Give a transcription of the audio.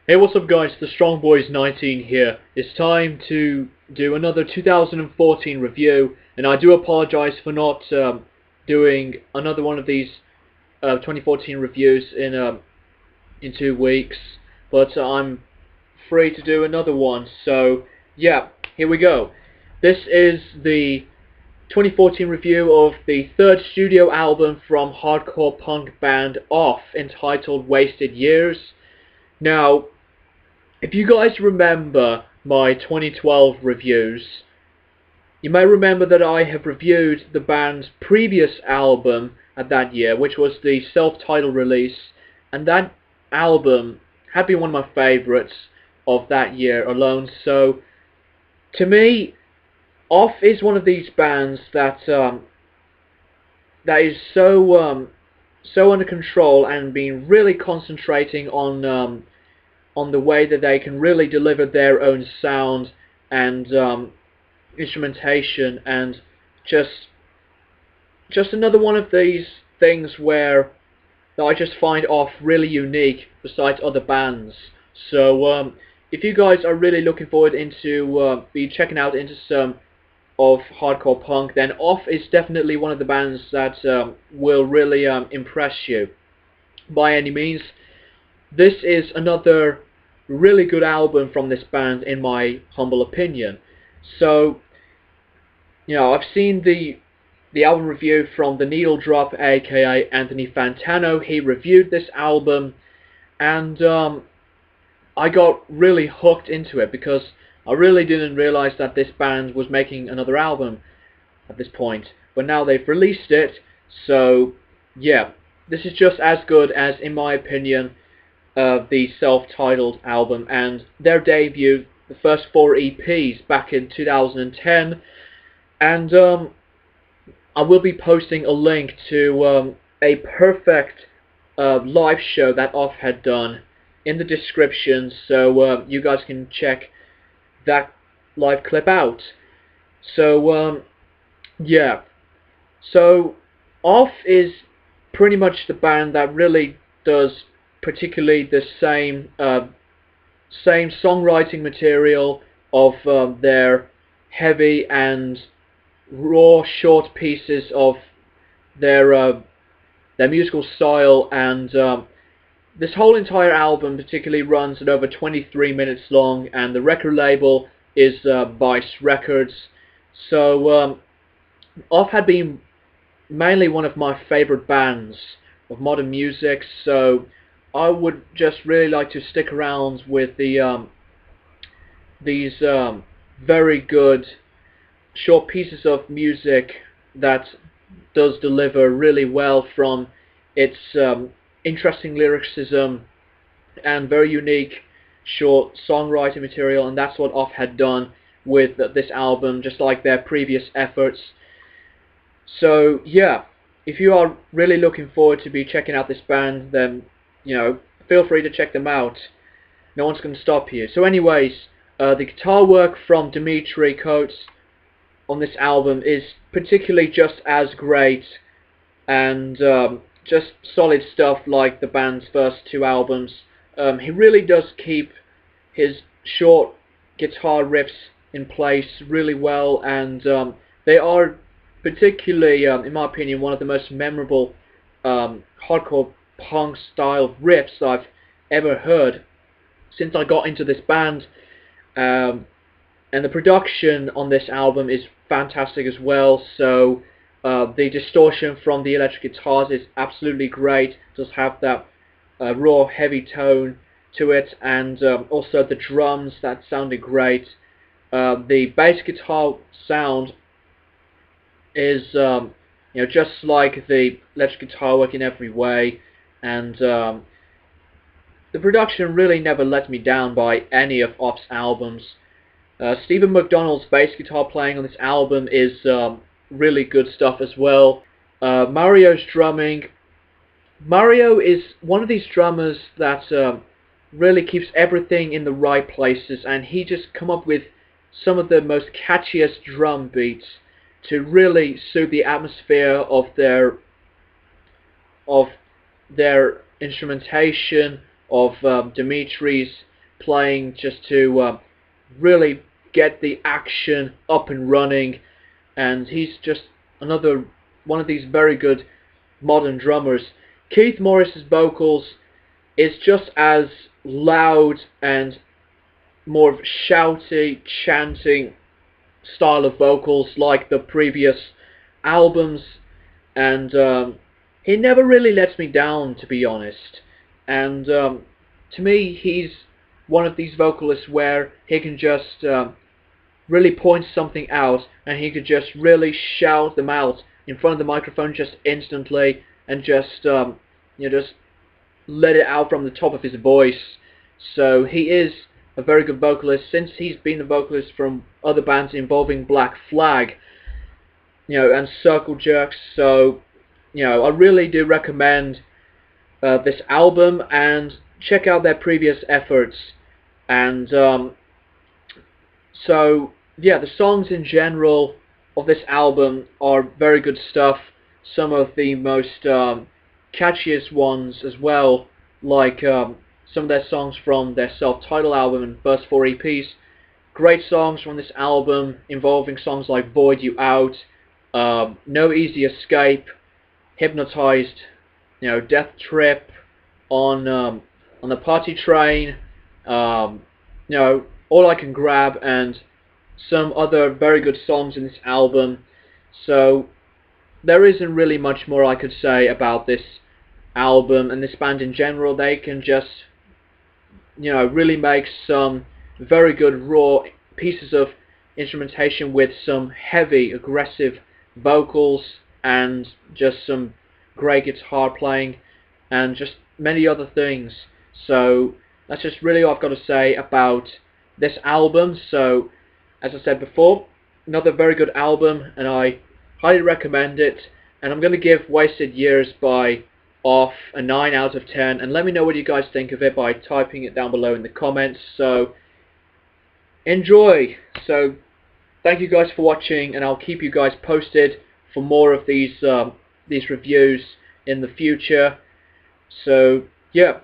Hey, what's up guys, the Strong Boys 19 here. It's time to do another 2014 review, and I do apologize for not doing another one of these 2014 reviews in 2 weeks, but I'm free to do another one, so yeah, here we go. This is the 2014 review of the third studio album from hardcore punk band Off, entitled Wasted Years. Now, if you guys remember my 2012 reviews, you may remember that I have reviewed the band's previous album at that year, which was the self-titled release, and that album had been one of my favourites of that year alone. So, to me, Off is one of these bands that is so under control and been really concentrating on the way that they can really deliver their own sound and instrumentation, and just another one of these things where that I just find Off really unique besides other bands. So if you guys are really looking forward into be checking out into some of hardcore punk, then Off is definitely one of the bands that will really impress you by any means. This is another really good album from this band, in my humble opinion. So, I've seen the album review from The Needle Drop, aka Anthony Fantano. He reviewed this album, and I got really hooked into it because I really didn't realize that this band was making another album at this point. But now they've released it, so yeah, this is just as good as, in my opinion, the self-titled album and their debut, the first 4 EPs back in 2010, and I will be posting a link to a perfect live show that Off had done in the description, so you guys can check that live clip out. So yeah, so Off is pretty much the band that really does particularly the same songwriting material of their heavy and raw short pieces of their musical style, and this whole entire album particularly runs at over 23 minutes long, and the record label is Vice Records. So Off had been mainly one of my favorite bands of modern music, so I would just really like to stick around with these very good short pieces of music that does deliver really well from its interesting lyricism and very unique short songwriting material, and that's what Off had done with this album, just like their previous efforts. So yeah, if you are really looking forward to be checking out this band, then feel free to check them out. No one's going to stop you. So anyways, the guitar work from Dmitri Coates on this album is particularly just as great, and just solid stuff like the band's first 2 albums. He really does keep his short guitar riffs in place really well, and they are particularly, in my opinion, one of the most memorable hardcore punk style riffs I've ever heard since I got into this band, and the production on this album is fantastic as well. So the distortion from the electric guitars is absolutely great. It does have that raw heavy tone to it, and also the drums that sounded great. The bass guitar sound is just like the electric guitar work in every way, and the production really never let me down by any of Off's albums. Stephen McDonald's bass guitar playing on this album is really good stuff as well. Mario's drumming. Mario is one of these drummers that really keeps everything in the right places, and he just come up with some of the most catchiest drum beats to really suit the atmosphere of their instrumentation, of Dimitri's playing just to really get the action up and running, and he's just another one of these very good modern drummers. Keith Morris's vocals is just as loud and more of shouty, chanting style of vocals like the previous albums, and he never really lets me down, to be honest. And to me, he's one of these vocalists where he can just really point something out, and he could just really shout them out in front of the microphone just instantly, and just just let it out from the top of his voice. So he is a very good vocalist, since he's been a vocalist from other bands involving Black Flag, and Circle Jerks. So, I really do recommend this album, and check out their previous efforts. And so, yeah, the songs in general of this album are very good stuff. Some of the most catchiest ones as well, like some of their songs from their self-titled album and first 4 EPs. Great songs from this album, involving songs like Void You Out, No Easy Escape, Hypnotized, Death Trip, on the Party Train, All I Can Grab, and some other very good songs in this album. So there isn't really much more I could say about this album and this band in general. They can just really make some very good raw pieces of instrumentation with some heavy, aggressive vocals, and just some great guitar playing, and just many other things. So that's just really all I've got to say about this album. So, as I said before, another very good album, and I highly recommend it. And I'm going to give Wasted Years by Off a 9 out of 10, and let me know what you guys think of it by typing it down below in the comments. So enjoy. So thank you guys for watching, and I'll keep you guys posted for more of these reviews in the future. So yeah,